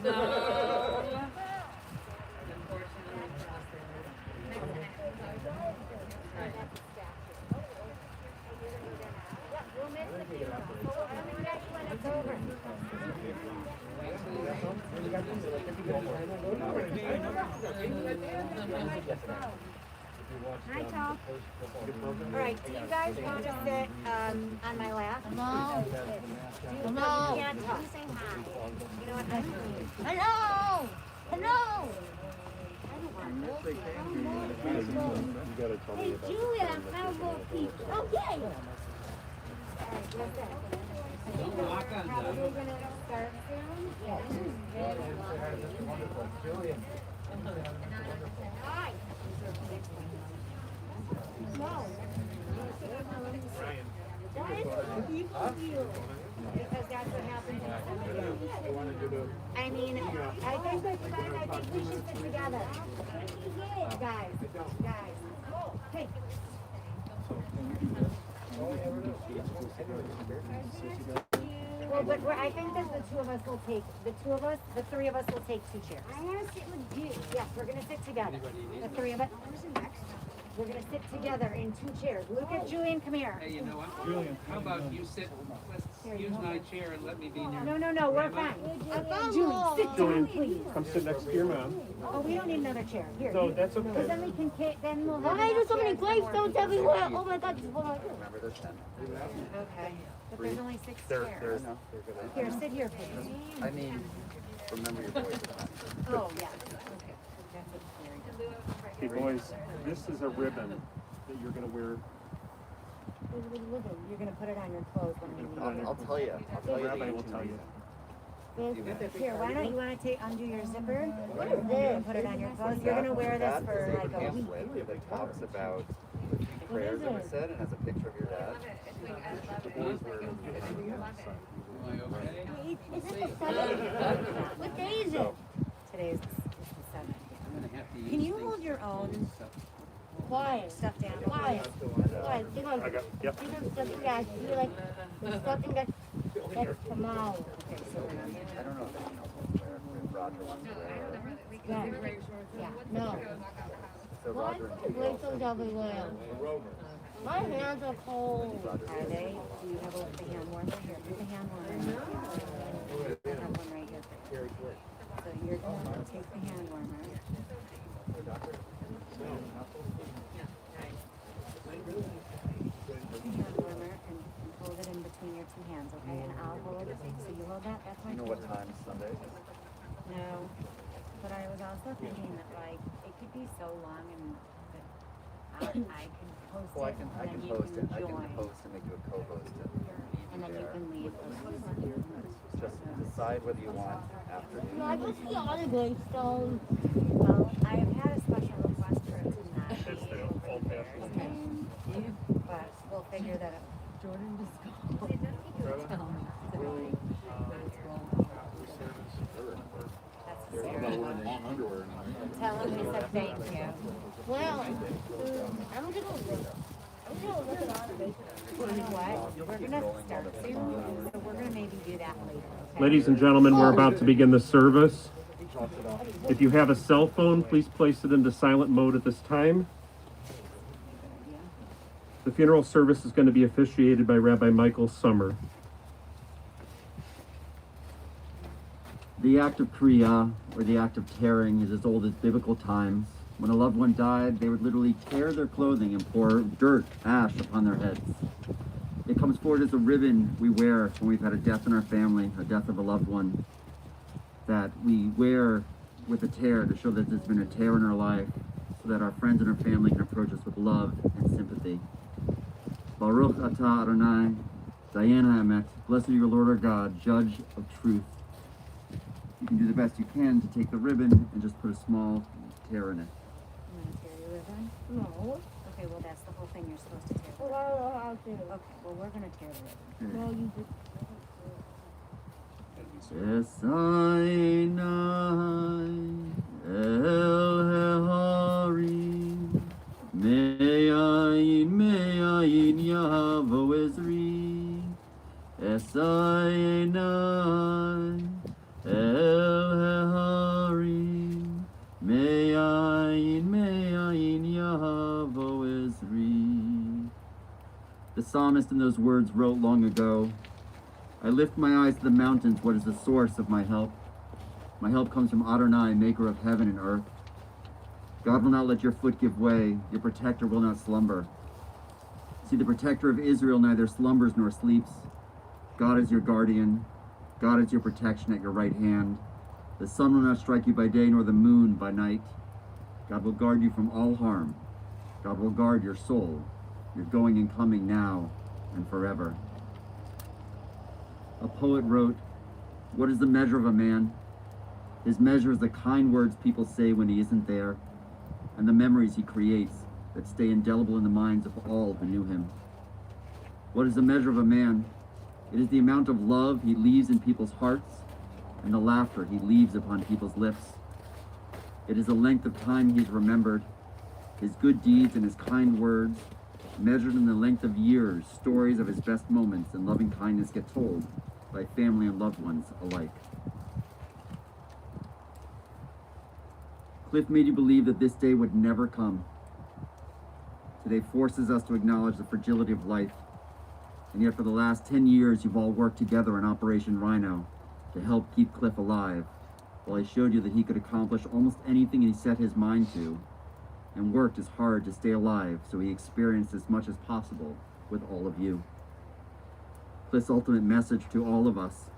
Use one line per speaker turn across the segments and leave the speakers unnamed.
Hi, Tom. All right, do you guys want to sit on my lap?
Hello?
You can't talk. Say hi. You know what I mean?
Hello? Hello? Hey, Julia, how will peach? Okay.
Probably gonna start soon. Yeah. Hi. No. Because that's what happens in I mean, I think we should sit together. Guys. Hey. Well, but I think that the three of us will take 2 chairs.
I want to sit with you.
Yes, we're gonna sit together. The 3 of us. We're gonna sit together in 2 chairs. Look at Julian, come here.
Hey, you know what? Julian, how about you sit, let's use my chair and let me be near.
No, we're fine. Julian, sit down, please.
Come sit next to your mom.
Oh, we don't need another chair. Here.
No, that's okay.
Because then we can, then we'll have.
Why there's so many gravestones everywhere? Oh my God, hold on.
Remember this then?
Okay, but there's only 6 chairs. Here, sit here, please.
I mean, remember your voice.
Oh, yeah.
Hey boys, this is a ribbon that you're gonna wear.
You're gonna put it on your clothes when we leave.
I'll tell you.
Rabbi will tell you.
Here, why don't you undo your zipper?
What is this?
Put it on your clothes. You're gonna wear this for like a week.
That talks about prayers that were said and has a picture of your dad. The boys were
Is it the 7th? What day is it?
Today is the 7th.
Can
you hold your own
Quiet.
stuff down?
Quiet. Quiet. You know,
I got, yep.
something that you like, something that's tomorrow.
Okay, so we're not doing
I don't know if Roger wants to wear.
Yeah. No.
So
Why
Roger
is the gravestones everywhere? My hands are cold.
Are they? Do you have the hand warmer? Here, put the hand warmer. I have one right here. So you're going to take the hand warmer. Hand warmer and hold it in between your 2 hands, okay? And I'll hold it. So you hold that. That's my.
You know what time Sunday is?
No, but I was also thinking that like it could be so long and that I can post
Well, I
it
can
and then you
post it. I can
join.
post and make you a co-host
And then you can leave.
Just decide whether you want after.
No, I can see all the gravestones.
Well, I've had a special request for it to not be
It's the
over
old
there,
fashioned.
but we'll figure that out. Jordan just Tell him we said thank you.
Well, I'm gonna look at all the gravestones.
You know what? We're gonna start soon, so we're gonna maybe do that later. Okay?
Ladies and gentlemen, we're about to begin the service. If you have a cell phone, please place it into silent mode at this time. The funeral service is going to be officiated by Rabbi Michael Summer.
The act of kriya, or the act of tearing, is as old as biblical times. When a loved one died, they would literally tear their clothing and pour dirt, ash upon their heads. It comes forward as a ribbon we wear when we've had a death in our family, a death of a loved one, that we wear with a tear to show that there's been a tear in our life, so that our friends and our family can approach us with love and sympathy. Baruch atah Adonai, Dayan ha'emet, blessed are you, Lord our God, judge of truth. You can do the best you can to take the ribbon and just put a small tear in it.
You want to tear your ribbon?
No.
Okay, well that's the whole thing you're supposed to tear.
Well, I don't know how to.
Okay, well we're gonna tear the ribbon.
No, you just.
Esainai el hehari, me'ayin yavo ezri. Esainai el psalmist in those words wrote long ago, I lift my eyes to the mountains. What is the source of my help? My help comes from Adonai, maker of heaven and earth. God will not let your foot give way. Your protector will not slumber. See, the protector of Israel neither slumbers nor sleeps. God is your guardian. God is your protection at your right hand. The sun will not strike you by day, nor the moon by night. God will guard you from all harm. God will guard your soul, your going and coming now and forever. A poet wrote, what is the measure of a man? His measure is the kind words people say when he isn't there, and the memories he creates that stay indelible in the minds of all who knew him. What is the measure of a man? It is the amount of love he leaves in people's hearts and the laughter he leaves upon people's lips. It is the length of time he is remembered, his good deeds and his kind words, measured in the length of years. Stories of his best moments and loving kindness get told by family and loved ones alike. Cliff made you believe that this day would never come. Today forces us to acknowledge the fragility of life, and yet for the last 10 years you've all worked together in Operation Rhino to help keep Cliff alive, while he showed you that he could accomplish almost anything he set his mind to, and worked as hard to stay alive so he experienced as much as possible with all of you. Cliff's ultimate message to all of us,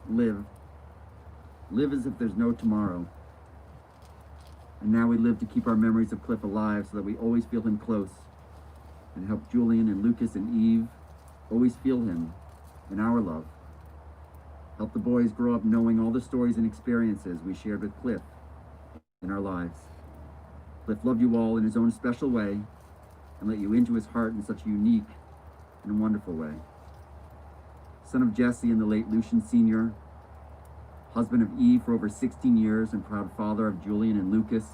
live. Live as if there's no tomorrow. And now we live to keep our memories of Cliff alive so that we always feel him close, and help Julian and Lucas and Eve always feel him in our love. Help the boys grow up knowing all the stories and experiences we shared with Cliff in our lives. Cliff loved you all in his own special way and let you into his heart in such a unique and wonderful way. Son of Jesse and the late Lucien Sr., husband of Eve for over 16 years and proud father of Julian and Lucas,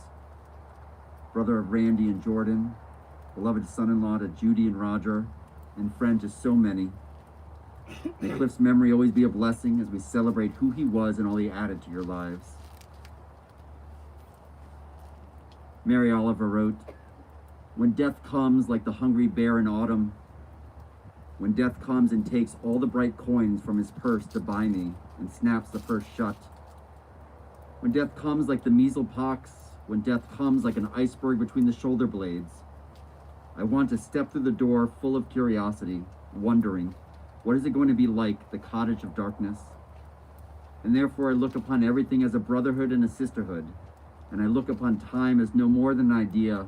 brother of Randy and Jordan, beloved son-in-law to Judy and Roger, and friend to so many. May Cliff's memory always be a blessing as we celebrate who he was and all he added to your lives. Mary Oliver wrote, when death comes like the hungry bear in autumn, when death comes and takes all the bright coins from his purse to buy me and snaps the purse shut, when death comes like the measles pox, when death comes like an iceberg between the shoulder blades, I want to step through the door full of curiosity, wondering, what is it going to be like, the cottage of darkness? And therefore I look upon everything as a brotherhood and a sisterhood, and I look upon time as no more than an idea,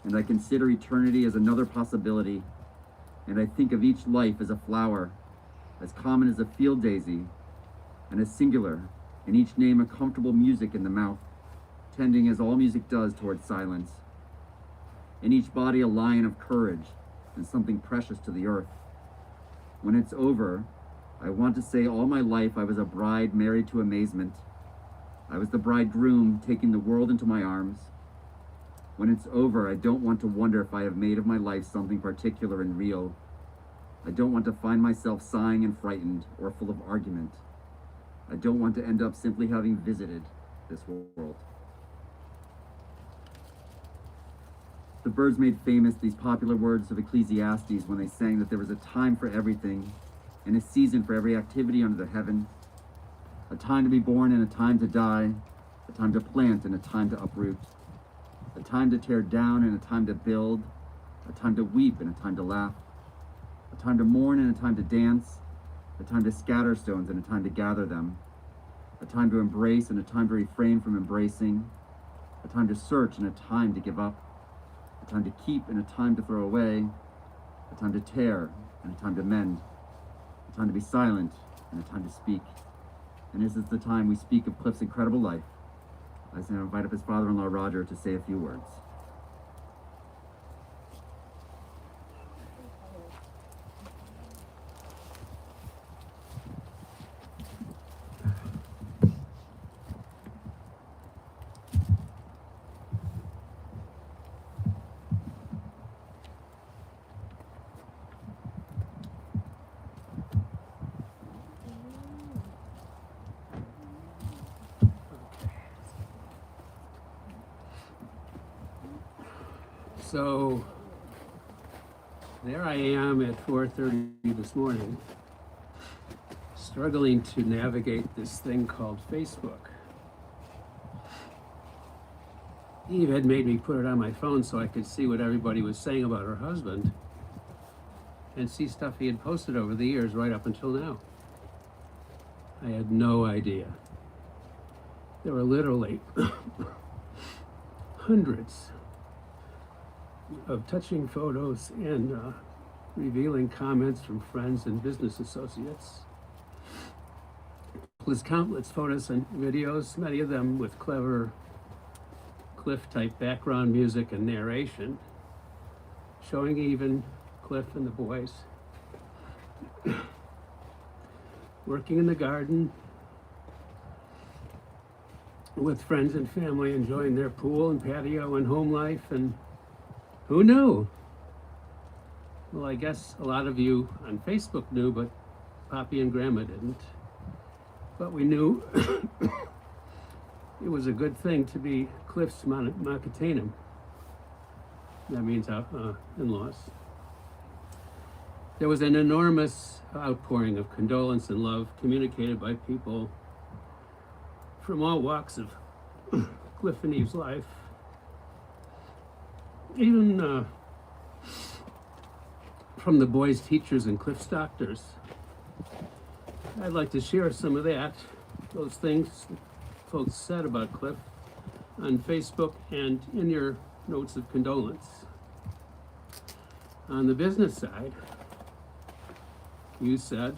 and I consider eternity as another possibility, and I think of each life as a flower, as common as a field daisy, and as singular, and each name a comfortable music in the mouth, tending as all music does towards silence. In each body a lion of courage, and something precious to the earth. When it's over, I want to say all my life I was a bride married to amazement. I was the bridegroom taking the world into my arms. When it's over, I don't want to wonder if I have made of my life something particular and real. I don't want to find myself sighing and frightened or full of argument. I don't want to end up simply having visited this world. The Byrds made famous these popular words of Ecclesiastes when they sang that there was a time for everything and a season for every activity under the heaven, a time to be born and a time to die, a time to plant and a time to uproot, a time to tear down and a time to build, a time to weep and a time to laugh, a time to mourn and a time to dance, a time to scatter stones and a time to gather them, a time to embrace and a time to refrain from embracing, a time to search and a time to give up, a time to keep and a time to throw away, a time to tear and a time to mend, a time to be silent and a time to speak. And this is the time we speak of Cliff's incredible life. I now invite up his father-in-law, Roger, to say a few words.
So, there I am at 4:30 this morning, struggling to navigate this thing called Facebook. Eve had made me put it on my phone so I could see what everybody was saying about her husband and see stuff he had posted over the years right up until now. I had no idea. There were literally hundreds of touching photos and revealing comments from friends and business associates. Plus countless photos and videos, many of them with clever Cliff-type background music and narration, showing even Cliff and the boys working in the garden with friends and family, enjoying their pool and patio and home life. And who knew? Well, I guess a lot of you on Facebook knew, but Poppy and Grandma didn't. But we knew it was a good thing to be Cliff's Makatanum. That means in-laws. There was an enormous outpouring of condolence and love communicated by people from all walks of Cliff and Eve's life. Even from the boys' teachers and Cliff's doctors. I'd like to share some of that, those things folks said about Cliff on Facebook and in your notes of condolence. On the business side, you said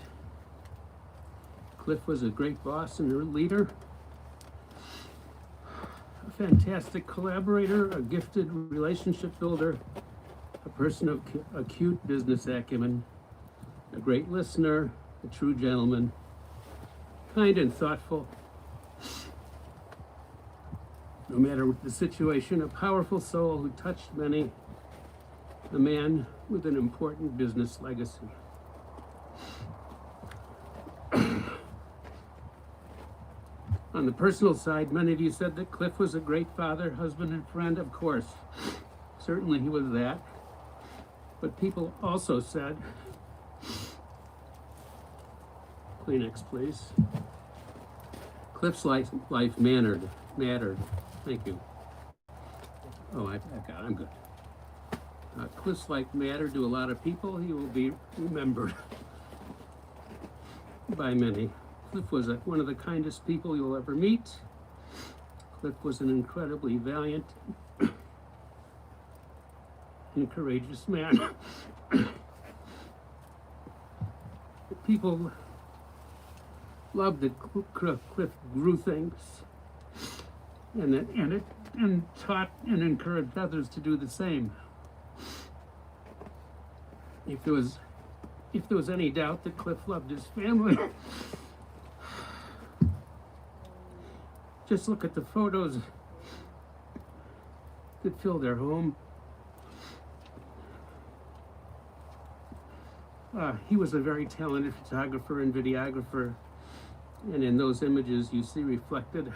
Cliff was a great boss and a leader, a fantastic collaborator, a gifted relationship builder, a person of acute business acumen, a great listener, a true gentleman, kind and thoughtful. No matter the situation, a powerful soul who touched many, a man with an important business legacy. On the personal side, many of you said that Cliff was a great father, husband, and friend. Of course, certainly he was that. But people also said, Kleenex, please. Cliff's life mattered. Thank you. Oh, I'm good. Cliff's life mattered to a lot of people. He will be remembered by many. Cliff was one of the kindest people you'll ever meet. Cliff was an incredibly valiant and courageous man. People loved that Cliff grew things and taught and encouraged others to do the same. If there was any doubt that Cliff loved his family, just look at the photos that fill their home. He was a very talented photographer and videographer, and in those images you see reflected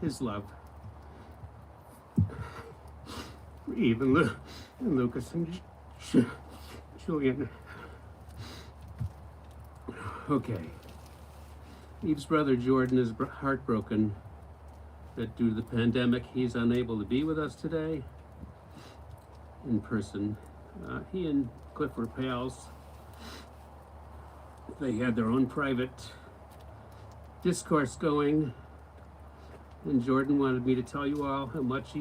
his love for Eve and Lucas and Julian. Okay. Eve's brother Jordan is heartbroken that due to the pandemic he's unable to be with us today in person. He and Cliff were pals. They had their own private discourse going, and Jordan wanted me to tell you all how much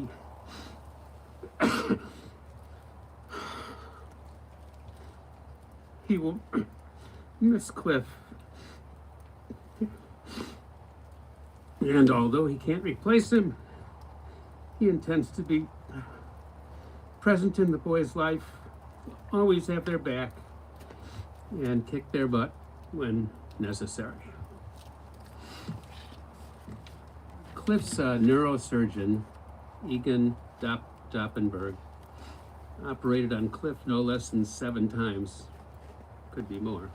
he will miss Cliff. And although he can't replace him, he intends to be present in the boys' life, always have their back, and kick their butt when necessary. Cliff's neurosurgeon, Egan Doppenberg, operated on Cliff no less than 7 times, could be more.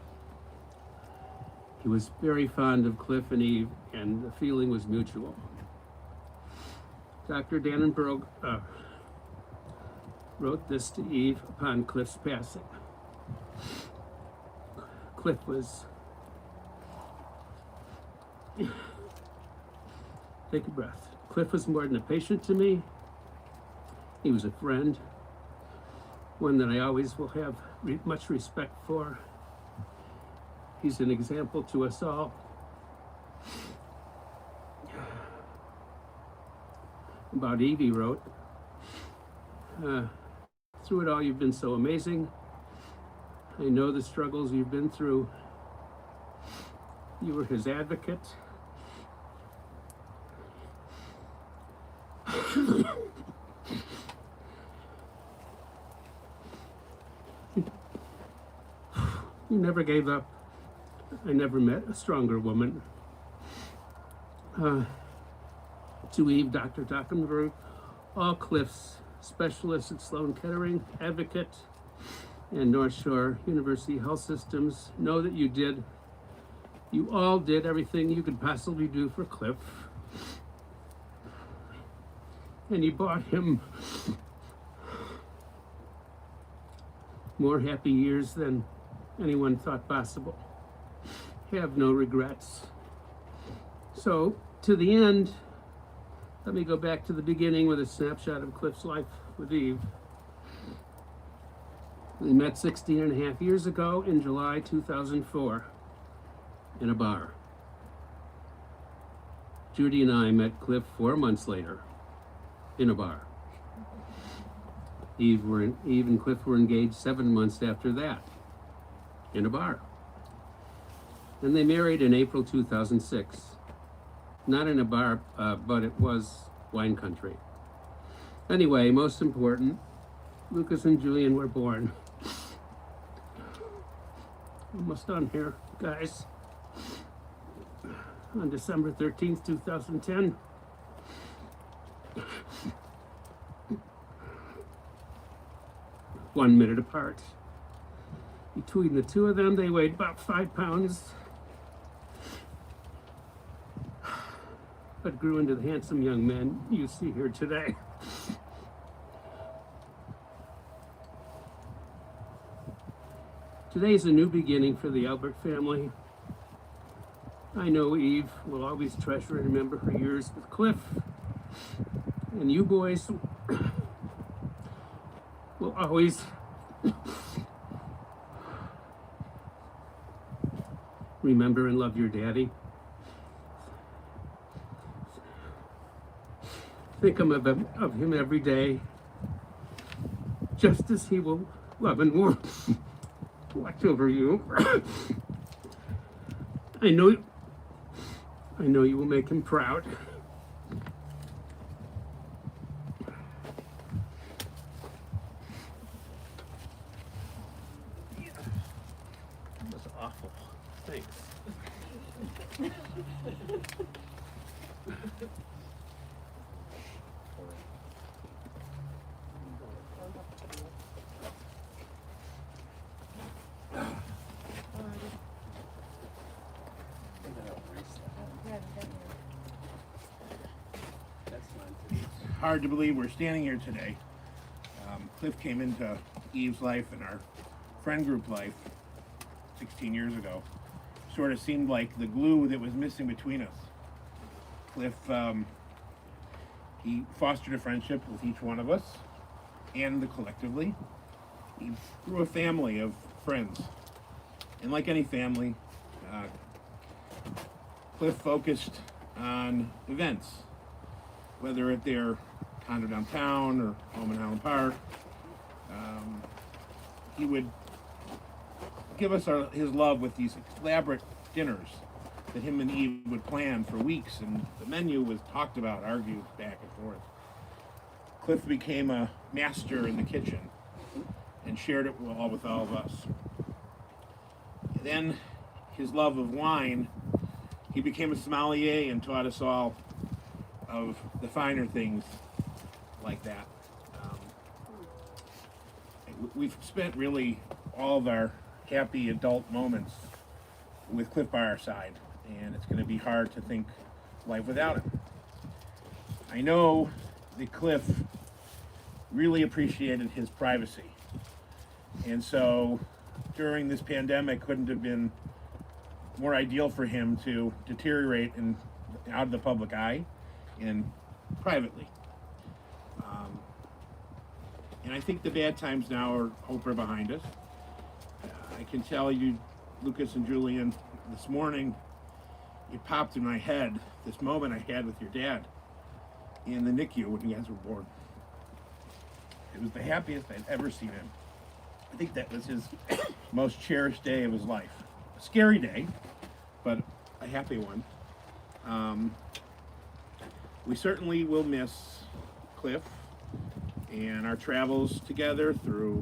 He was very fond of Cliff and Eve, and the feeling was mutual. Dr. Dannenberg wrote this to Eve upon Cliff's passing. Cliff was, take a breath. Cliff was more than a patient to me. He was a friend, one that I always will have much respect for. He's an example to us all. About Eve, he wrote, through it all, you've been so amazing. I know the struggles you've been through. You were his advocate. You never gave up. I never met a stronger woman. To Eve, Dr. Dockenberg, all Cliff's specialists at Sloan Kettering, advocate, and North Shore University Health Systems know that you all did everything you could possibly do for Cliff. And you brought him more happy years than anyone thought possible. Have no regrets. So, to the end, let me go back to the beginning with a snapshot of Cliff's life with Eve. We met 16 and a half years ago in July 2004 in a bar. Judy and I met Cliff 4 months later in a bar. Eve and Cliff were engaged 7 months after that in a bar. And they married in April 2006. Not in a bar, but it was wine country. Anyway, most important, Lucas and Julian were born. Almost done here, guys. On December 13th, 2010. One minute apart. Between the two of them, they weighed about 5 pounds, but grew into the handsome young men you see here today. Today's a new beginning for the Albert family. I know Eve will always treasure and remember her years with Cliff, and you boys will always remember and love your daddy. Think of him every day, just as he will love and watch over you. I know you will make him proud. That was awful. Thanks.
Hard to believe we're standing here today. Cliff came into Eve's life and our friend group life 16 years ago. Sort of seemed like the glue that was missing between us. Cliff, he fostered a friendship with each one of us and collectively. He grew a family of friends. And like any family, Cliff focused on events, whether at their condo downtown or home in Highland Park. He would give us his love with these elaborate dinners that him and Eve would plan for weeks, and the menu was talked about, argued back and forth. Cliff became a master in the kitchen and shared it all with all of us. And then his love of wine, he became a sommelier and taught us all of the finer things like that. We've spent really all of our happy adult moments with Cliff by our side, and it's going to be hard to think life without him. I know that Cliff really appreciated his privacy. And so during this pandemic couldn't have been more ideal for him to deteriorate and out of the public eye and privately. And I think the bad times now are behind us. I can tell you, Lucas and Julian, this morning, it popped in my head, this moment I had with your dad in the NICU when you guys were born. It was the happiest I'd ever seen him. I think that was his most cherished day of his life. A scary day, but a happy one. We certainly will miss Cliff and our travels together through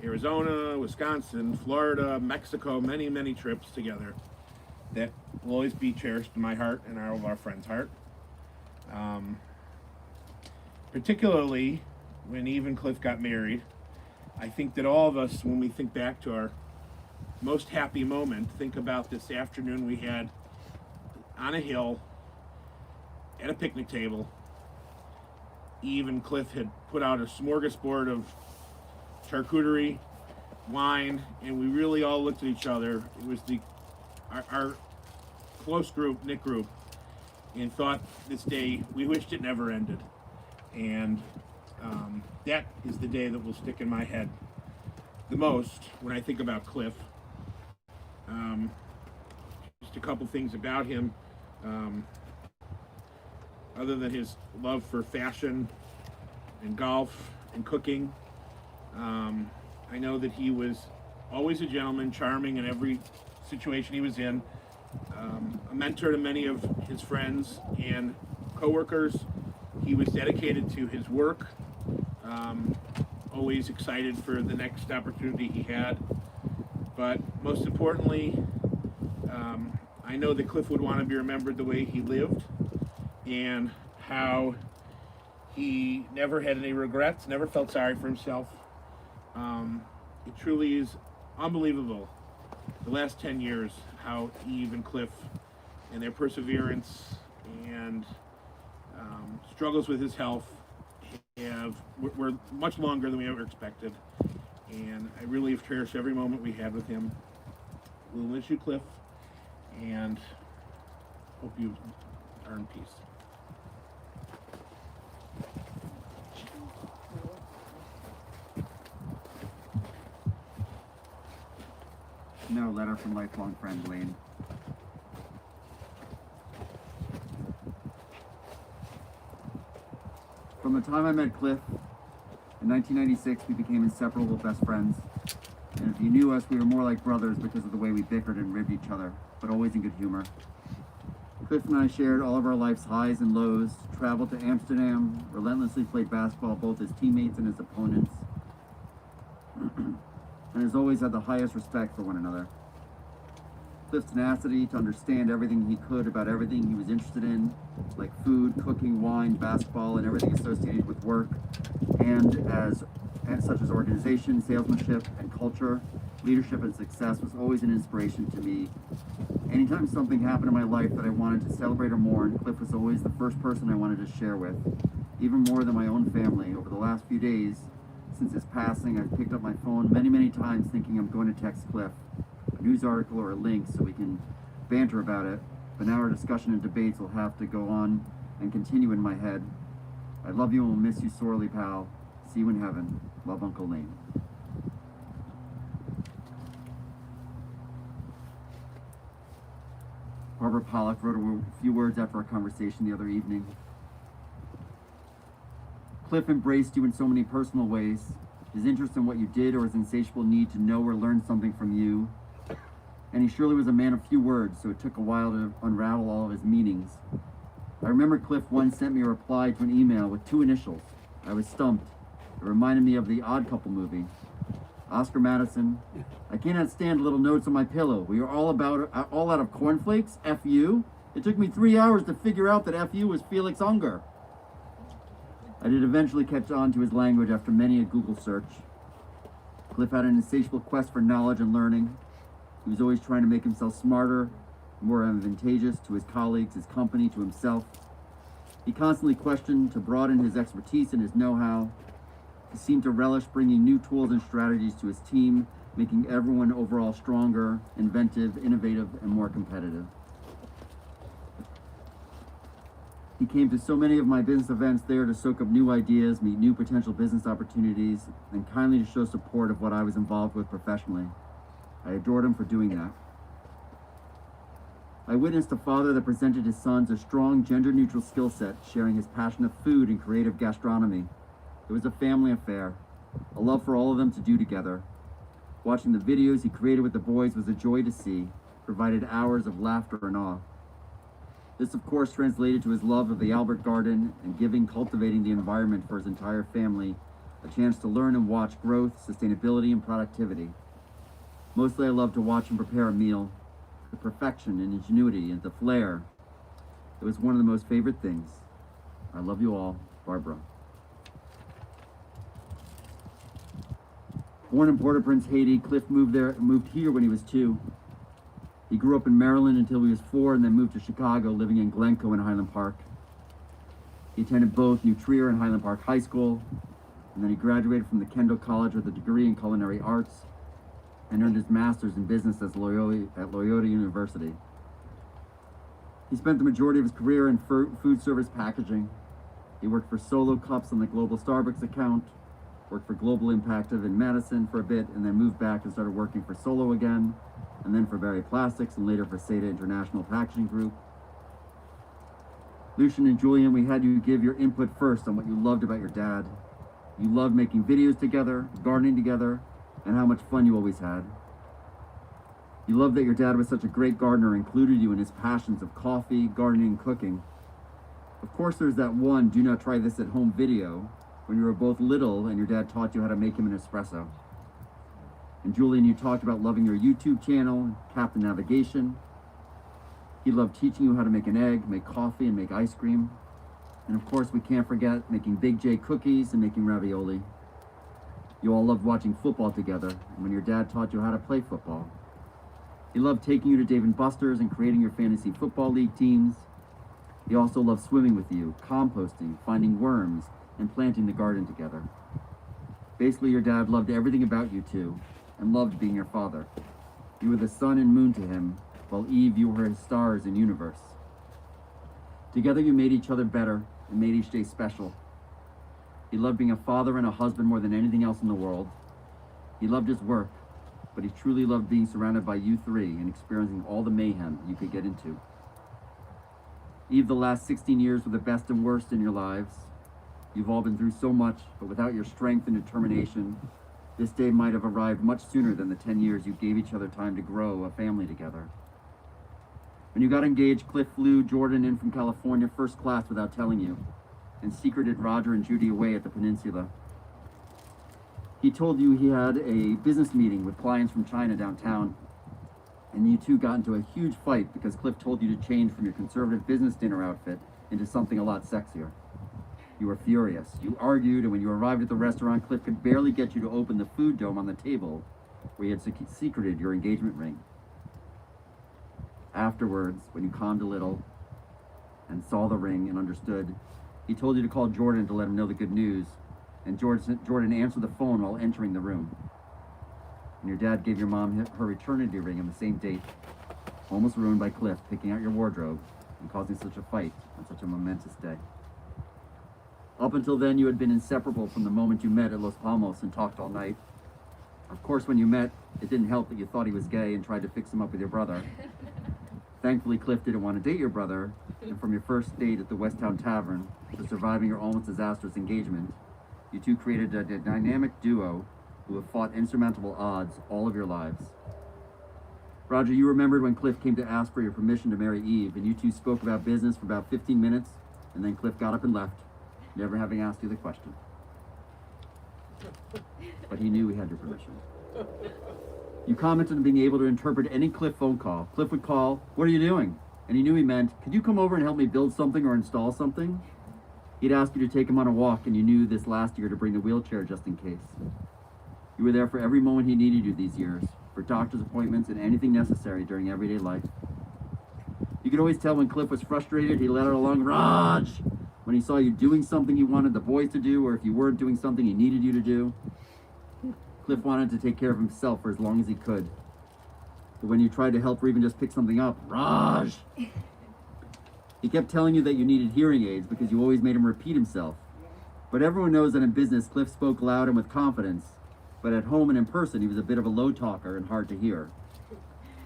Arizona, Wisconsin, Florida, Mexico, many, many trips together that will always be cherished in my heart and all of our friends' heart. Particularly when Eve and Cliff got married, I think that all of us, when we think back to our most happy moment, think about this afternoon we had on a hill at a picnic table. Eve and Cliff had put out a smorgasbord of charcuterie, wine, and we really all looked at each other. It was our close group, Nick group, and thought this day, we wished it never ended. And that is the day that will stick in my head the most when I think about Cliff. Just a couple things about him. Other than his love for fashion and golf and cooking, I know that he was always a gentleman, charming in every situation he was in, a mentor to many of his friends and coworkers. He was dedicated to his work, always excited for the next opportunity he had. But most importantly, I know that Cliff would want to be remembered the way he lived and how he never had any regrets, never felt sorry for himself. It truly is unbelievable, the last 10 years, how Eve and Cliff and their perseverance and struggles with his health were much longer than we ever expected. And I really have cherished every moment we had with him. We'll miss you, Cliff, and hope you are in peace.
No letter from lifelong friend Lane. From the time I met Cliff in 1996, we became inseparable best friends. And if you knew us, we were more like brothers because of the way we bickered and ribbed each other, but always in good humor. Cliff and I shared all of our life's highs and lows, traveled to Amsterdam, relentlessly played basketball both as teammates and as opponents, and has always had the highest respect for one another. Cliff's tenacity to understand everything he could about everything he was interested in, like food, cooking, wine, basketball, and everything associated with work, and such as organization, salesmanship, and culture, leadership, and success, was always an inspiration to me. Anytime something happened in my life that I wanted to celebrate or mourn, Cliff was always the first person I wanted to share with, even more than my own family. Over the last few days, since his passing, I've picked up my phone many, many times thinking I'm going to text Cliff a news article or a link so we can banter about it, but now our discussion and debates will have to go on and continue in my head. I love you and will miss you sorely, pal. See you in heaven. Love, Uncle Lane. Barbara Pollock wrote a few words after our conversation the other evening. Cliff embraced you in so many personal ways. His interest in what you did or his insatiable need to know or learn something from you. And he surely was a man of few words, so it took a while to unravel all of his meanings. I remember Cliff once sent me a reply to an email with 2 initials. I was stumped. It reminded me of the Odd Couple movie. Oscar Madison, I cannot stand little notes on my pillow. We are all out of cornflakes. F you. It took me 3 hours to figure out that F you was Felix Unger. I did eventually catch on to his language after many a Google search. Cliff had an insatiable quest for knowledge and learning. He was always trying to make himself smarter, more advantageous to his colleagues, his company, to himself. He constantly questioned to broaden his expertise and his know-how. He seemed to relish bringing new tools and strategies to his team, making everyone overall stronger, inventive, innovative, and more competitive. He came to so many of my business events there to soak up new ideas, meet new potential business opportunities, and kindly to show support of what I was involved with professionally. I adored him for doing that. I witnessed a father that presented his sons a strong gender-neutral skill set, sharing his passion of food and creative gastronomy. It was a family affair, a love for all of them to do together. Watching the videos he created with the boys was a joy to see, provided hours of laughter and awe. This, of course, translated to his love of the Albert Garden and cultivating the environment for his entire family, a chance to learn and watch growth, sustainability, and productivity. Mostly I love to watch him prepare a meal, the perfection and ingenuity and the flair. It was one of the most favorite things. I love you all, Barbara. Born in Port-au-Prince, Haiti, Cliff moved here when he was 2. He grew up in Maryland until he was 4 and then moved to Chicago, living in Glencoe and Highland Park. He attended both New Trier and Highland Park High School, and then he graduated from the Kendall College with a degree in culinary arts and earned his master's in business at Loyola University. He spent the majority of his career in food service packaging. He worked for Solo Cups on the Global Starbucks account, worked for Global Impactive in Madison for a bit, and then moved back and started working for Solo again, and then for Berry Plastics, and later for Seda International Packaging Group. Lucien and Julien, we had you give your input first on what you loved about your dad. You loved making videos together, gardening together, and how much fun you always had. You loved that your dad was such a great gardener, included you in his passions of coffee, gardening, and cooking. Of course, there's that one "do not try this at home" video when you were both little and your dad taught you how to make him an espresso. And Julien, you talked about loving your YouTube channel, Captain Navigation. He loved teaching you how to make an egg, make coffee, and make ice cream. And of course, we can't forget making Big J cookies and making ravioli. You all loved watching football together, and when your dad taught you how to play football. He loved taking you to Dave & Buster's and creating your fantasy football league teams. He also loved swimming with you, composting, finding worms, and planting the garden together. Basically, your dad loved everything about you two, and loved being your father. You were the sun and moon to him, while Eve, you were his stars and universe. Together you made each other better and made each day special. He loved being a father and a husband more than anything else in the world. He loved his work, but he truly loved being surrounded by you three and experiencing all the mayhem you could get into. Eve, the last 16 years were the best and worst in your lives. You've all been through so much, but without your strength and determination, this day might have arrived much sooner than the 10 years you gave each other time to grow a family together. When you got engaged, Cliff flew Jordan in from California first class without telling you, and secreted Roger and Judy away at the peninsula. He told you he had a business meeting with clients from China downtown, and you two got into a huge fight because Cliff told you to change from your conservative business dinner outfit into something a lot sexier. You were furious. You argued, and when you arrived at the restaurant, Cliff could barely get you to open the food dome on the table where he had secreted your engagement ring. Afterwards, when you calmed a little and saw the ring and understood, he told you to call Jordan to let him know the good news, and Jordan answered the phone while entering the room. And your dad gave your mom her eternity ring on the same date, almost ruined by Cliff picking out your wardrobe and causing such a fight on such a momentous day. Up until then, you had been inseparable from the moment you met at Los Palmos and talked all night. Of course, when you met, it didn't help that you thought he was gay and tried to fix him up with your brother. Thankfully, Cliff didn't want to date your brother, and from your first date at the Westtown Tavern to surviving your almost disastrous engagement, you two created a dynamic duo who have fought insurmountable odds all of your lives. Roger, you remembered when Cliff came to ask for your permission to marry Eve, and you two spoke about business for about 15 minutes, and then Cliff got up and left, never having asked you the question. But he knew he had your permission. You commented on being able to interpret any Cliff phone call. Cliff would call, "What are you doing?" And he knew he meant, "Could you come over and help me build something or install something?" He'd ask you to take him on a walk, and you knew this last year to bring the wheelchair just in case. You were there for every moment he needed you these years, for doctor's appointments and anything necessary during everyday life. You could always tell when Cliff was frustrated, he let out a long "Raj!" When he saw you doing something you wanted the boys to do, or if you weren't doing something he needed you to do, Cliff wanted to take care of himself for as long as he could. But when you tried to help or even just pick something up, Raj! He kept telling you that you needed hearing aids because you always made him repeat himself. But everyone knows that in business, Cliff spoke loud and with confidence, but at home and in person, he was a bit of a low talker and hard to hear.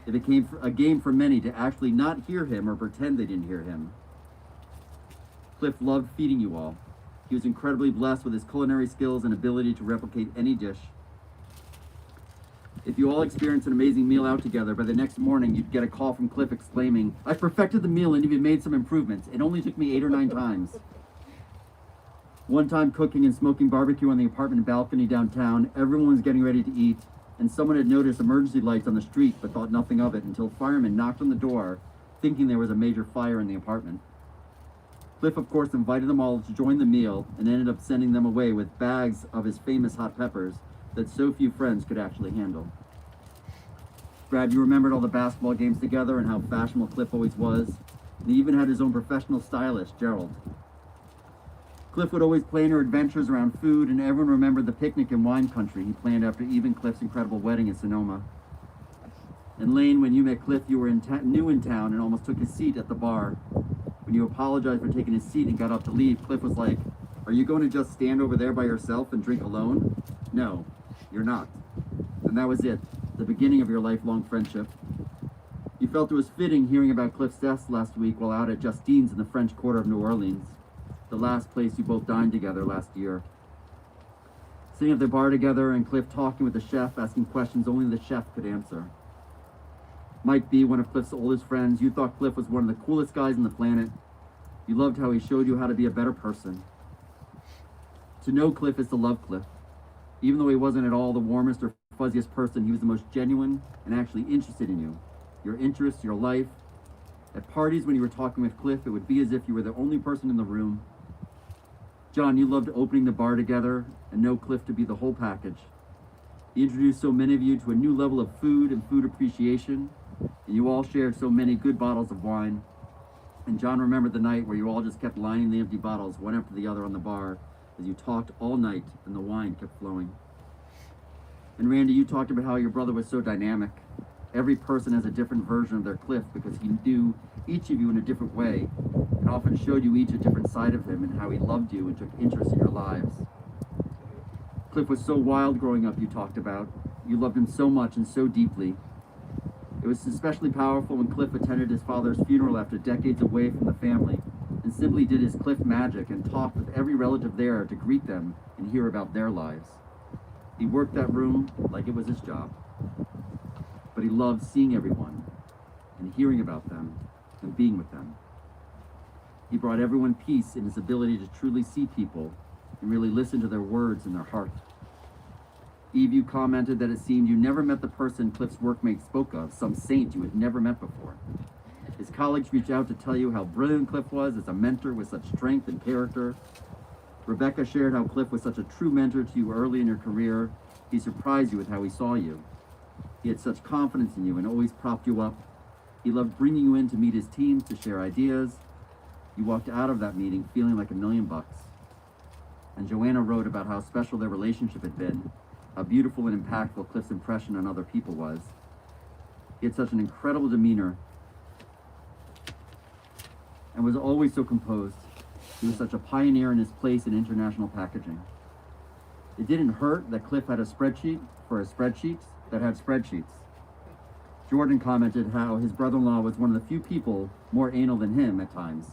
It became a game for many to actually not hear him or pretend they didn't hear him. Cliff loved feeding you all. He was incredibly blessed with his culinary skills and ability to replicate any dish. If you all experienced an amazing meal out together, by the next morning you'd get a call from Cliff exclaiming, "I perfected the meal and even made some improvements. It only took me 8 or 9 times." One time cooking and smoking barbecue on the apartment balcony downtown, everyone was getting ready to eat, and someone had noticed emergency lights on the street but thought nothing of it until firemen knocked on the door, thinking there was a major fire in the apartment. Cliff, of course, invited them all to join the meal and ended up sending them away with bags of his famous hot peppers that so few friends could actually handle. Brad, you remembered all the basketball games together and how fashionable Cliff always was. And he even had his own professional stylist, Gerald. Cliff would always plan her adventures around food, and everyone remembered the picnic in wine country he planned after Eve and Cliff's incredible wedding in Sonoma. And Lane, when you met Cliff, you were new in town and almost took his seat at the bar. When you apologized for taking his seat and got up to leave, Cliff was like, "Are you going to just stand over there by yourself and drink alone?" "No, you're not." And that was it, the beginning of your lifelong friendship. You felt it was fitting hearing about Cliff's death last week while out at Justine's in the French Quarter of New Orleans, the last place you both dined together last year. Sitting at the bar together and Cliff talking with the chef, asking questions only the chef could answer. Mike B., one of Cliff's oldest friends, you thought Cliff was one of the coolest guys on the planet. You loved how he showed you how to be a better person. To know Cliff is to love Cliff. Even though he wasn't at all the warmest or fuzziest person, he was the most genuine and actually interested in you, your interests, your life. At parties when you were talking with Cliff, it would be as if you were the only person in the room. John, you loved opening the bar together and know Cliff to be the whole package. He introduced so many of you to a new level of food and food appreciation, and you all shared so many good bottles of wine. And John remembered the night where you all just kept lining the empty bottles one after the other on the bar as you talked all night and the wine kept flowing. And Randy, you talked about how your brother was so dynamic. Every person has a different version of their Cliff because he knew each of you in a different way and often showed you each a different side of him and how he loved you and took interest in your lives. Cliff was so wild growing up, you talked about. You loved him so much and so deeply. It was especially powerful when Cliff attended his father's funeral after decades away from the family and simply did his Cliff magic and talked with every relative there to greet them and hear about their lives. He worked that room like it was his job. But he loved seeing everyone and hearing about them and being with them. He brought everyone peace in his ability to truly see people and really listen to their words and their heart. Eve, you commented that it seemed you never met the person Cliff's workmate spoke of, some saint you had never met before. His colleagues reached out to tell you how brilliant Cliff was as a mentor with such strength and character. Rebecca shared how Cliff was such a true mentor to you early in your career. He surprised you with how he saw you. He had such confidence in you and always propped you up. He loved bringing you in to meet his teams, to share ideas. You walked out of that meeting feeling like $1 million. And Joanna wrote about how special their relationship had been, how beautiful and impactful Cliff's impression on other people was. He had such an incredible demeanor and was always so composed. He was such a pioneer in his place in international packaging. It didn't hurt that Cliff had a spreadsheet for his spreadsheets that had spreadsheets. Jordan commented how his brother-in-law was one of the few people more anal than him at times.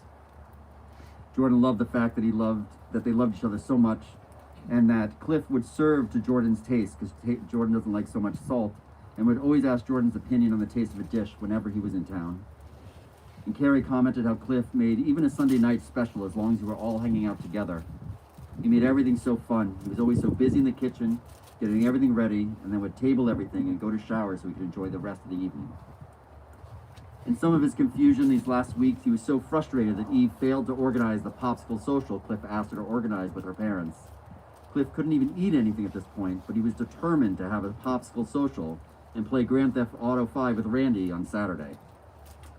Jordan loved the fact that they loved each other so much, and that Cliff would serve to Jordan's taste because Jordan doesn't like so much salt, and would always ask Jordan's opinion on the taste of a dish whenever he was in town. And Carrie commented how Cliff made even a Sunday night special as long as you were all hanging out together. He made everything so fun. He was always so busy in the kitchen, getting everything ready, and then would table everything and go to shower so he could enjoy the rest of the evening. In some of his confusion these last weeks, he was so frustrated that Eve failed to organize the popsicle social Cliff asked her to organize with her parents. Cliff couldn't even eat anything at this point, but he was determined to have a popsicle social and play Grand Theft Auto 5 with Randy on Saturday.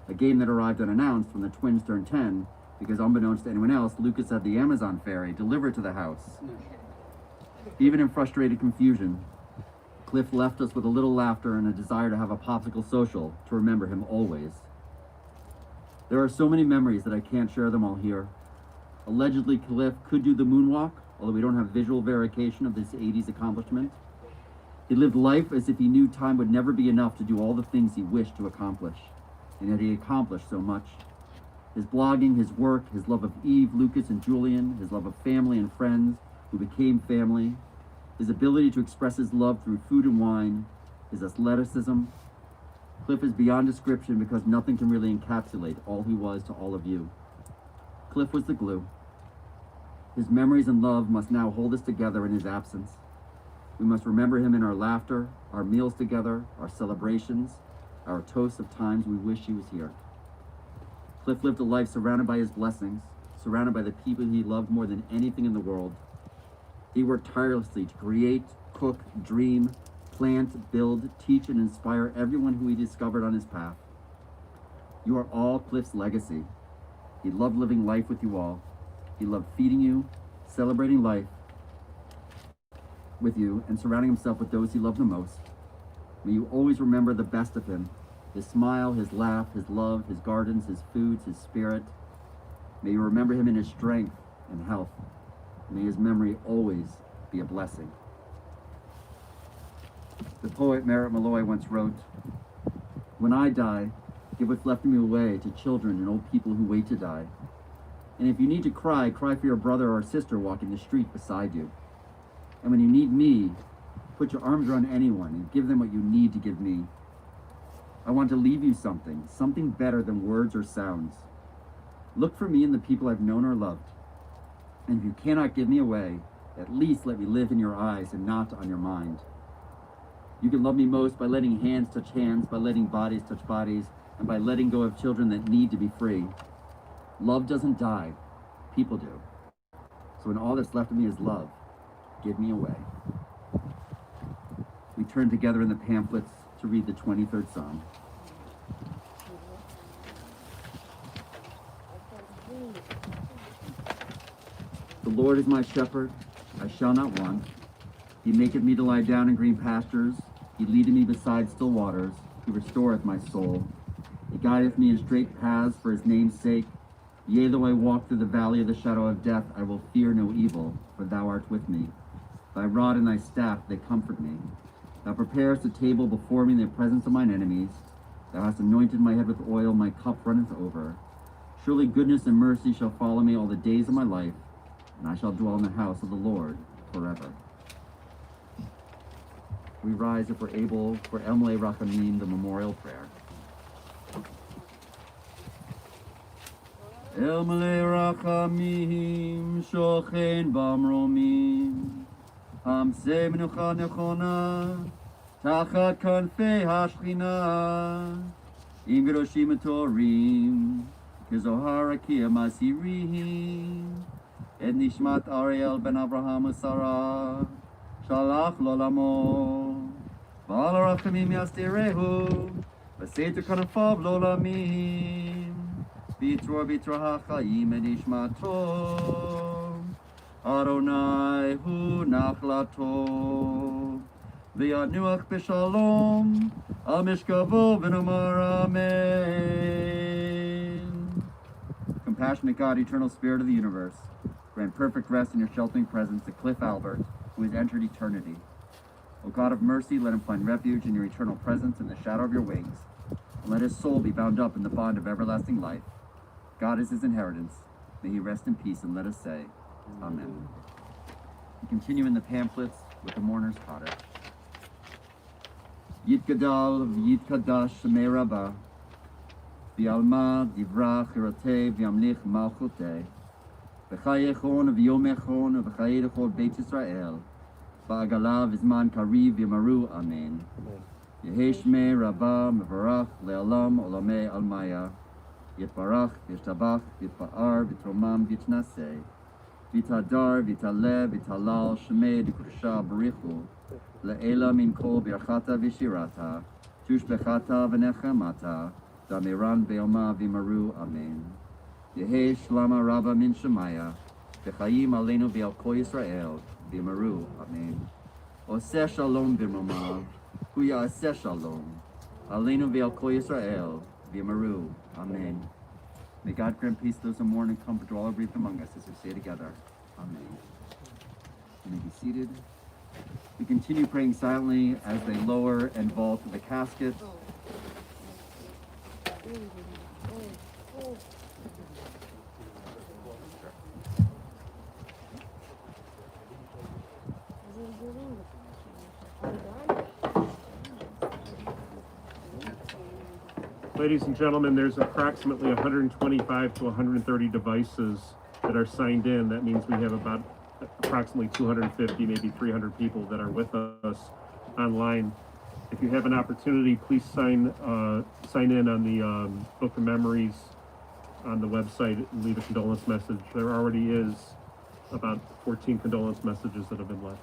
A game that arrived unannounced when the twins turned 10 because unbeknownst to anyone else, Lucas had the Amazon ferry delivered to the house. Even in frustrated confusion, Cliff left us with a little laughter and a desire to have a popsicle social to remember him always. There are so many memories that I can't share them all here. Allegedly, Cliff could do the moonwalk, although we don't have visual verification of this 80s accomplishment. He lived life as if he knew time would never be enough to do all the things he wished to accomplish, and yet he accomplished so much. His blogging, his work, his love of Eve, Lucas, and Julian, his love of family and friends who became family, his ability to express his love through food and wine, his athleticism. Cliff is beyond description because nothing can really encapsulate all he was to all of you. Cliff was the glue. His memories and love must now hold us together in his absence. We must remember him in our laughter, our meals together, our celebrations, our toasts of times we wish he was here. Cliff lived a life surrounded by his blessings, surrounded by the people he loved more than anything in the world. He worked tirelessly to create, cook, dream, plant, build, teach, and inspire everyone who he discovered on his path. You are all Cliff's legacy. He loved living life with you all. He loved feeding you, celebrating life with you, and surrounding himself with those he loved the most. May you always remember the best of him, his smile, his laugh, his love, his gardens, his foods, his spirit. May you remember him in his strength and health. May his memory always be a blessing. The poet Merritt Malloy once wrote, "When I die, give what's left of me away to children and old people who wait to die. And if you need to cry, cry for your brother or sister walking the street beside you. And when you need me, put your arms around anyone and give them what you need to give me. I want to leave you something better than words or sounds. Look for me in the people I've known or loved. And if you cannot give me away, at least let me live in your eyes and not on your mind. You can love me most by letting hands touch hands, by letting bodies touch bodies, and by letting go of children that need to be free. Love doesn't die, people do. So when all that's left of me is love, give me away." We turn together in the pamphlets to read the 23rd Psalm. The Lord is my shepherd, I shall not want. He maketh me to lie down in green pastures. He leadeth me beside still waters. He restoreth my soul. He guideth me in straight paths for his name's sake. Yea, though I walk through the valley of the shadow of death, I will fear no evil, for thou art with me. Thy rod and thy staff, they comfort me. Thou preparest a table before me in the presence of mine enemies. Thou hast anointed my head with oil, my cup runneth over. Surely goodness and mercy shall follow me all the days of my life, and I shall dwell in the house of the Lord forever. We rise, if we're able, for Emle Rachamim, the memorial prayer. Emle Rachamim, shochen bamromim, hamse menucha nechona, tachat kanfei hashchina, im gedoshim etorim, kezohar akia masirihim, et nishmat Ariel ben Abraham Sarah, shalach lolamo, v'al rachamim yastirehu, v'seter kanafav lolamim, v'yitror v'yitrah ha'chaim et nishmato, Adonai hu nachlato, v'yanuach b'shalom, al mishkavo v'nomar amen. Compassionate God, eternal Spirit of the universe, grant perfect rest in your sheltering presence to Cliff Albert, who has entered eternity. O God of mercy, let him find refuge in your eternal presence in the shadow of your wings, and let his soul be bound up in the bond of everlasting life. God is his inheritance. May he rest in peace, and let us say, Amen. We continue in the pamphlets with the mourner's cottage. Yitgadal v'yitkadash shemei Rabbah, v'yalma divrach hirotei v'yamlich malchutei, v'chayechon v'yomechon v'chayechon Beit Yisrael, v'agala v'zman kariv v'yamaru amen. Yehi shmei Rabbah mevarach le'olam olamei almaya, yitbarach v'yishtabach v'yitpa'ar v'yitromam v'yitnaseh, v'yitadar v'yitaleh v'yitalal shmei d'kusha barichu, le'ela min kol birchata v'shirata, tushbechata v'nechamata, damiran be'oma v'yamaru amen. Yehi Shlama Rabba Min Shemaya, V'chaim Aleinu V'al Kol Yisrael, V'yamaru, Amen. Oseh Shalom B'romav, Hu Ya'aseh Shalom, Aleinu V'al Kol Yisrael, V'yamaru, Amen. May God grant peace to those who mourn and comfort to all who breathe among us as we say together, Amen. You may be seated. We continue praying silently as they lower and vault the casket.
Ladies and gentlemen, there's approximately 125 to 130 devices that are signed in. That means we have about approximately 250, maybe 300 people that are with us online. If you have an opportunity, please sign in on the Book of Memories on the website and leave a condolence message. There already is about 14 condolence messages that have been left.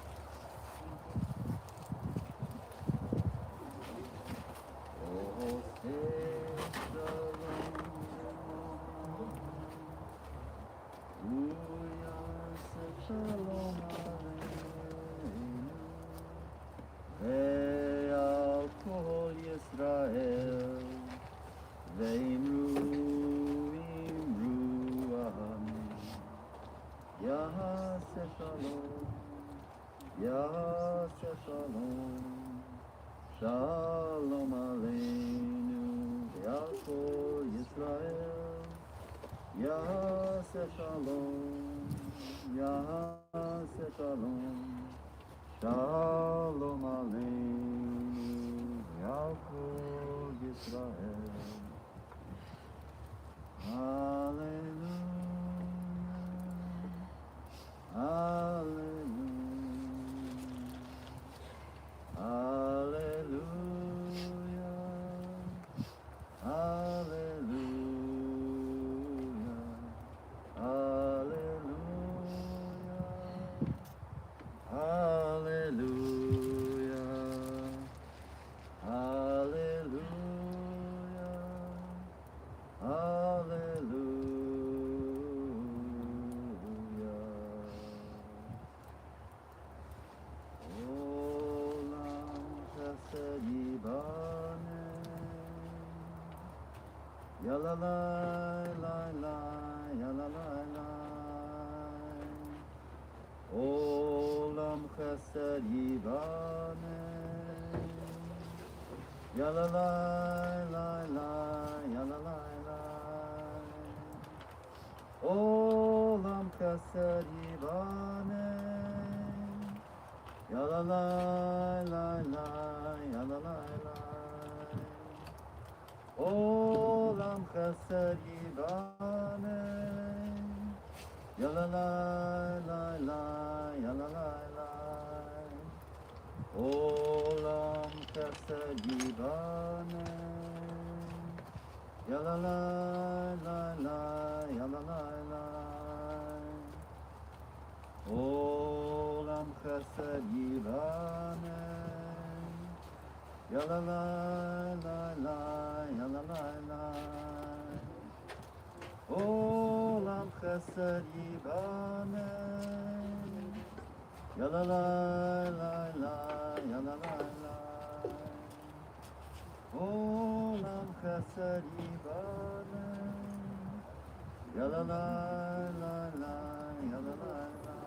Shalom Aleinu Ve'al Kol Yisrael. Yaseh Shalom, Yaseh Shalom. Shalom Aleinu Ve'al Kol Yisrael. Hallelujah, Hallelujah. Hallelujah, hallelujah, hallelujah, hallelujah, hallelujah, hallelujah. Olam chesed yibanem, yalalai lai lai, yalalai lai. Olam chesed yibanem, yalalai lai lai, yalalai lai. Olam chesed yibanem, yalalai lai lai, yalalai lai. Olam chesed yibanem, yalalai lai lai, yalalai lai. Olam chesed yibanem, yalalai lai lai, yalalai lai. Olam chesed yibanem, yalalai lai lai, yalalai lai. Olam chesed yibanem, yalalai lai lai, yalalai lai. Olam chesed yibanem, yalalai lai lai, yalalai lai.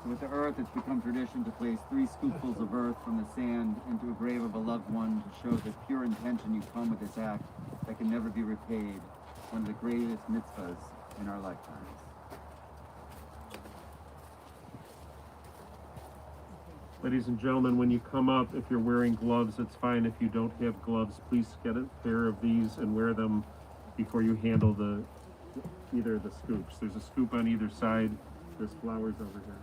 So with the earth, it's become tradition to place 3 scoopfuls of earth from the sand into a grave of a loved one to show the pure intention you come with this act that can never be repaid, one of the greatest mitzvahs in our lifetimes.
Ladies and gentlemen, when you come up, if you're wearing gloves, it's fine. If you don't have gloves, please get a pair of these and wear them before you handle either of the scoops. There's a scoop on either side. There's flowers over here.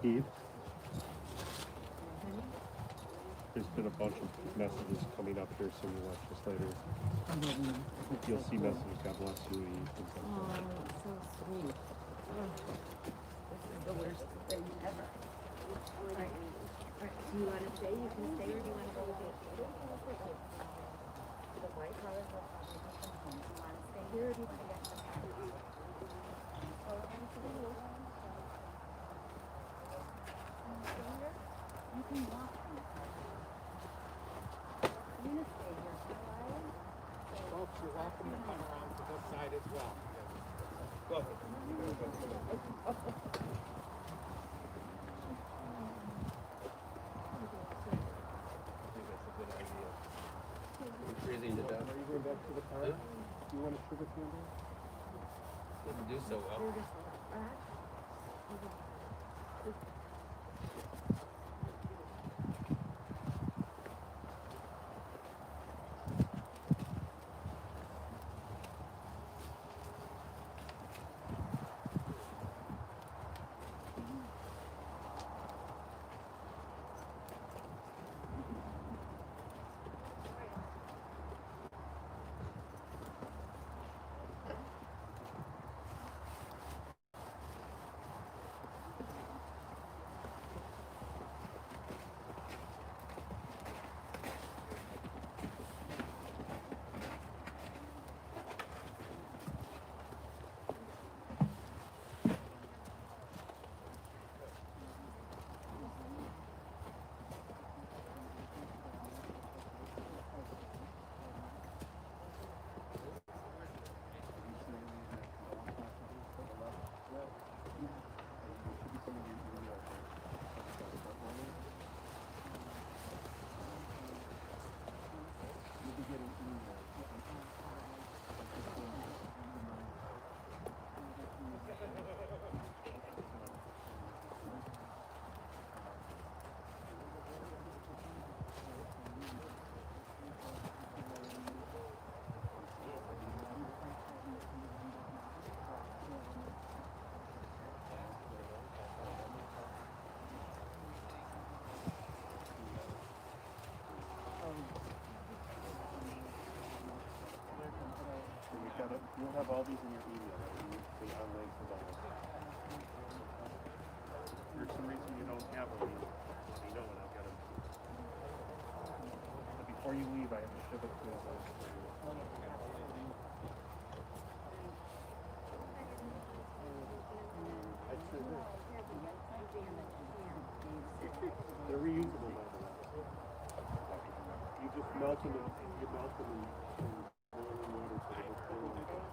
Eve, there's been a bunch of messages coming up here, so you watch this later. You'll see messages, God bless you, Eve. Things like
Oh,
that.
it's so sweet. Oh, this is the worst thing ever. Alright. Do you want to stay? You can stay, or do you want to go with me? The white collar will probably come home. Do you want to stay here, or do you want to get some? You can walk from the car. I'm gonna stay here for a while.
Folks, you're welcome to come around to this side as well. Go ahead.
Freezing to death.
Are you going back to the car? Do you want a sugar candle?
Didn't do so well.
you'll have all these in your email, right? The online providers. If there's some reason you don't have them, let me know and I'll get them. But before you leave, I have to ship it to you. They're reusable, by the way. You just melt them and you melt them in boiling water so they don't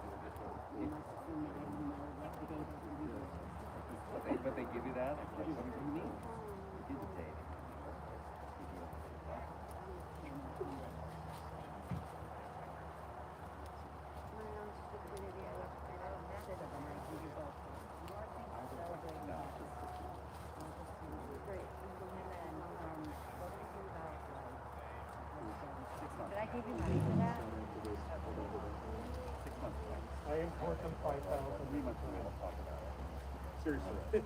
But they give you that? Like, what do you mean? You do the tape.
Did I give you money for that?
6 months back.
I import them 5,000.
3 months ago, we'll talk about it.
Seriously.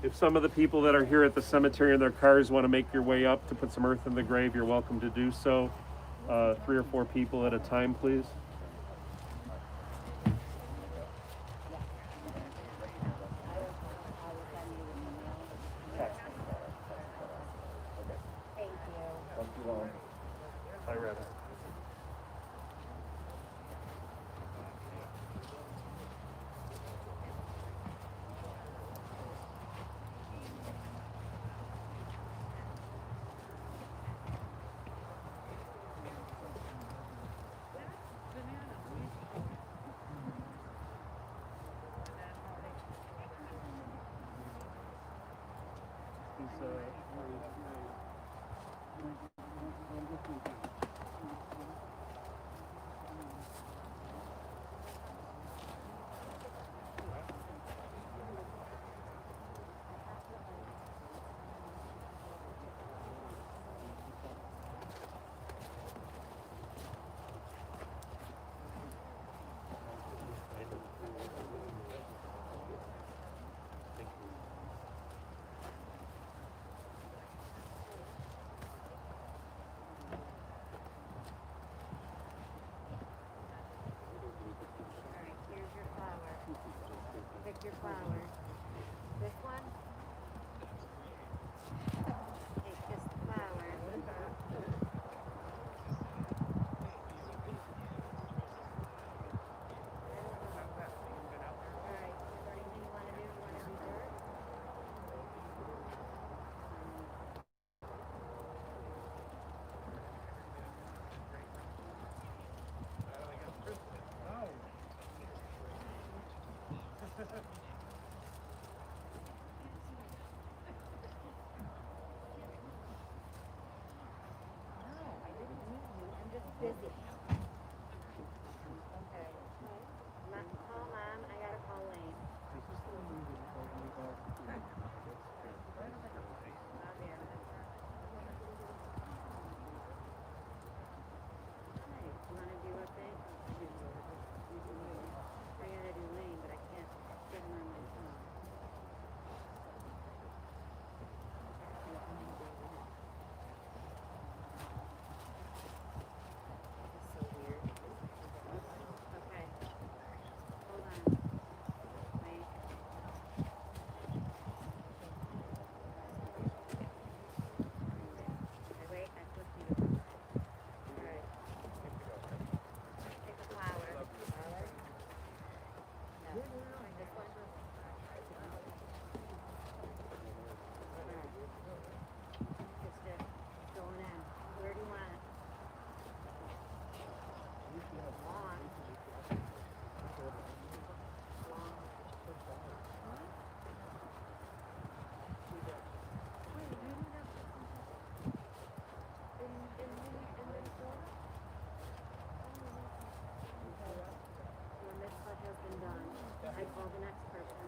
If some of the people that are here at the cemetery in their cars want to make your way up to put some earth in the grave, you're welcome to do so. 3 or 4 people at a time, please.
Thank you.
Bye, Rabbit.
Alright, here's your flower. Pick your flower. This one? Take this flower. Alright, is there anything you want to do? You want to do dirt? No, I didn't mean you. I'm just busy. Okay. Call Mom. I gotta call Lane. Not there. Hey, you wanna do a thing? I gotta do Lane, but I can't get him on my phone. So weird. Okay. Hold on. Wait. Okay, wait, I flipped you. Alright. Pick a flower. Flower? No. This one? Just going in. Where do you want it? Long. Long. When this part has been done, I call the next person.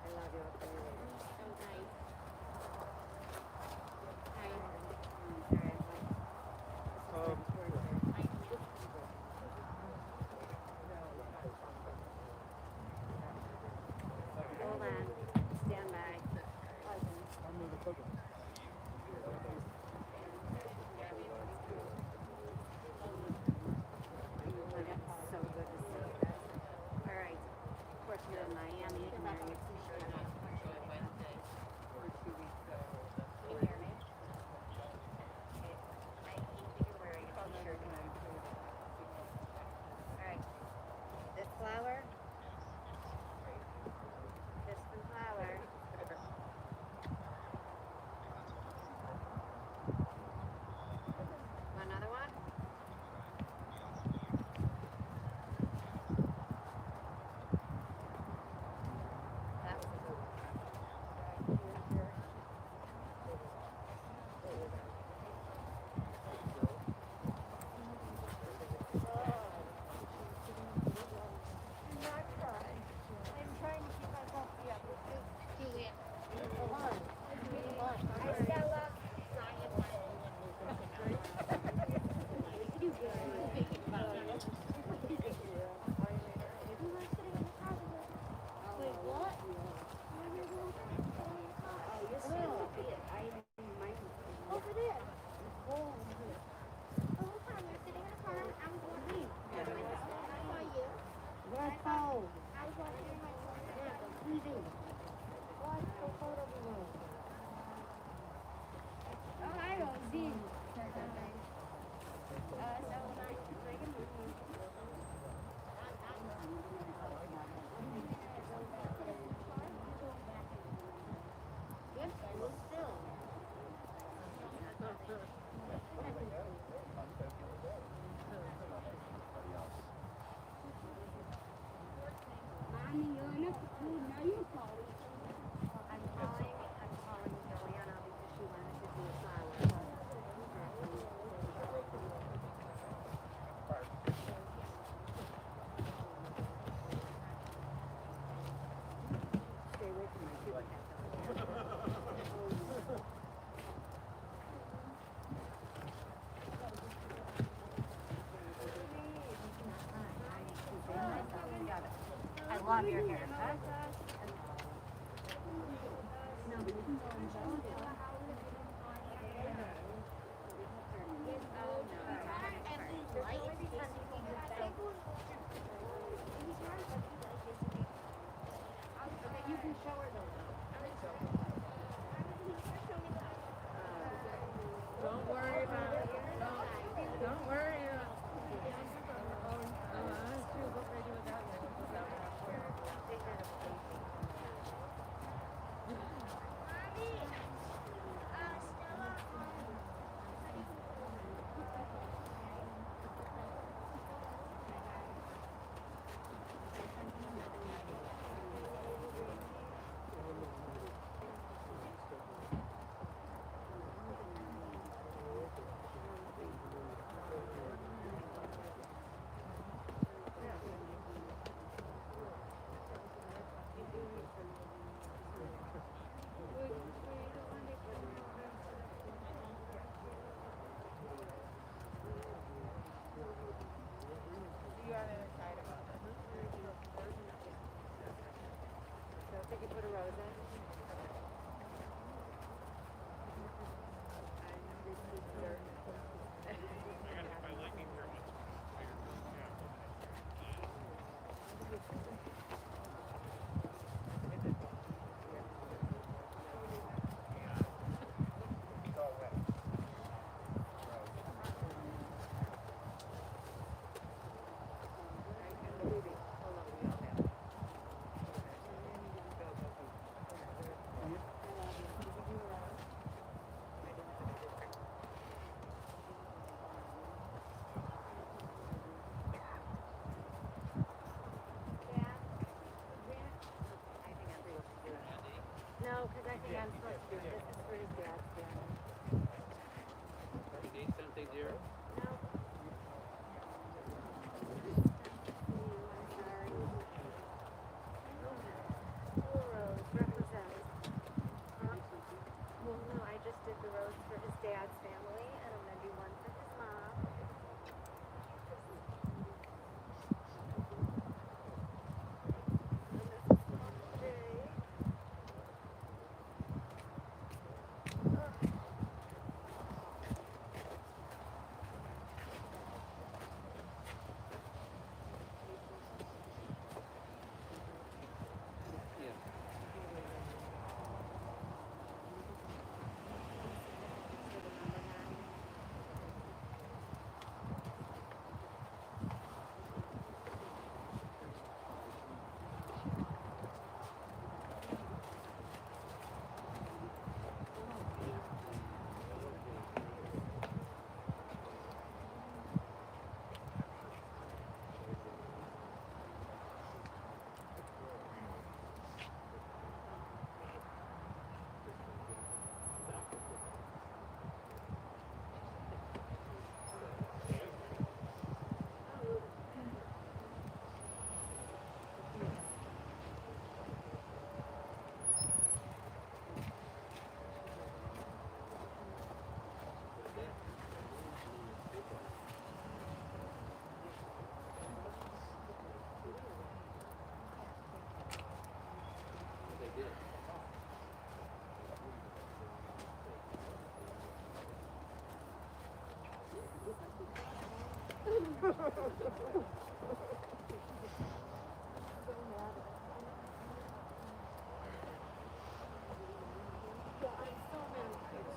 I love you. I'll call you later. So nice. Hi. Alright, hold on. Stand by. love your hair. You can show her those.
Don't worry about it. Don't worry about it.
So did you put a rose in? No, because I think I'm supposed to do it. This is for his dad's family.
You need something, dear?
No. I'm sorry. Little rose represents. Huh? Well, no, I just did the rose for his dad's family, and I'm gonna do one for his mom. And this is for Uncle Jay.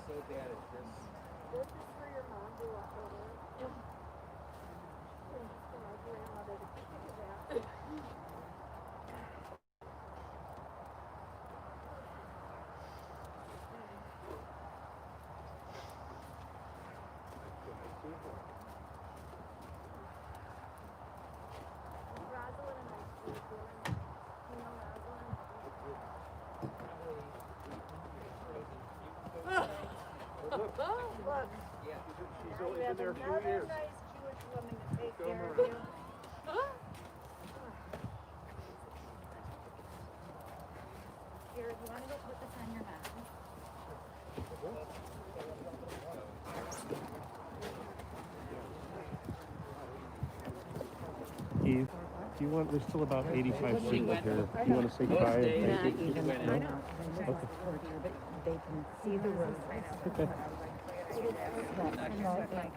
So bad at this.
This is for your mom who walked over. And for my grandmother to keep it that. Rosalind and my sweet woman. You know Rosalind? Oh, look.
Yeah.
She's
Now
only
you
been
have
there a few
another
years.
nice Jewish woman to take
Come
care of
around.
you. Here, you want to go put this on your mouth?
Eve, Do you want, there's still about 85 people here. Do you want to say bye? and
Not
thank you?
even,
No?
I know, but they can see the road.
Okay.
But not like